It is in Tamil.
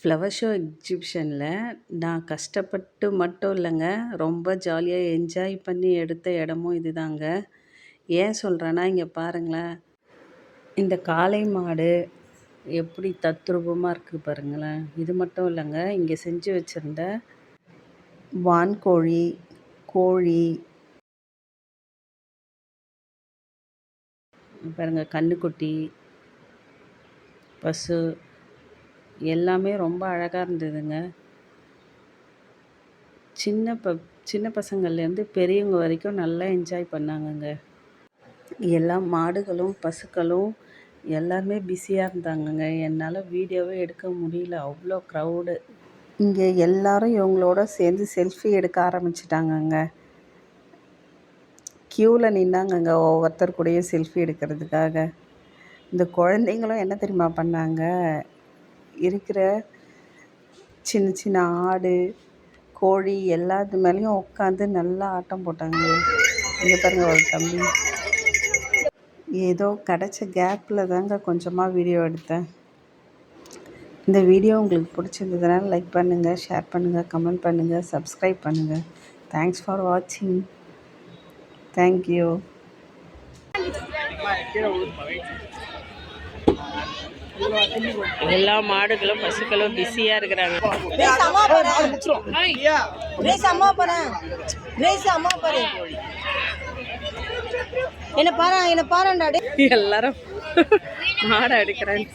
ஃப்ளவர் ஷோ எக்ஸிபிஷனில் நான் கஷ்டப்பட்டு மட்டும் இல்லைங்க, ரொம்ப ஜாலியாக என்ஜாய் பண்ணி எடுத்த இடமும் இதுதாங்க. ஏன் சொல்கிறேன்னா, இங்கே பாருங்களேன், இந்த காளை மாடு எப்படி தத்ரூபமாக இருக்குது பாருங்களேன். இது மட்டும் இல்லைங்க, இங்கே செஞ்சு வச்சுருந்த வான்கோழி, கோழி பாருங்கள், கன்றுக்குட்டி, பசு எல்லாமே ரொம்ப அழகாக இருந்ததுங்க. சின்ன பசங்கள்லேருந்து பெரியவங்க வரைக்கும் நல்லா என்ஜாய் பண்ணாங்கங்க. எல்லா மாடுகளும் பசுக்களும் எல்லாருமே பிஸியாக இருந்தாங்கங்க. என்னால் வீடியோவே எடுக்க முடியல, அவ்வளோ க்ரௌடு. இங்கே எல்லாரும் இவங்களோட சேர்ந்து செல்ஃபி எடுக்க ஆரம்பிச்சிட்டாங்கங்க. க்யூவில் நின்னாங்கங்க ஒவ்வொருத்தர் கூடயும் செல்ஃபி எடுக்கிறதுக்காக. இந்த குழந்தைங்களும் என்ன தெரியுமா பண்ணாங்க, இருக்கிற சின்ன சின்ன ஆடு, கோழி எல்லாத்து மேலேயும் உட்காந்து நல்லா ஆட்டம் போட்டாங்க. இங்கே பாருங்க, ஒரு தம்பி. ஏதோ கிடச்ச கேப்பில் தாங்க கொஞ்சமாக வீடியோ எடுத்தேன். இந்த வீடியோ உங்களுக்கு பிடிச்சிருந்ததுனால லைக் பண்ணுங்கள், ஷேர் பண்ணுங்கள், கமெண்ட் பண்ணுங்கள், சப்ஸ்கிரைப் பண்ணுங்கள். தேங்க்ஸ் ஃபார் வாட்சிங். தேங்க்யூ. எல்லா மாடுகளும் பசுக்களும் பிஸியாக இருக்கிறாங்க. என்ன பாருடா, எல்லாரும் மாடை எடுக்கிறாங்க.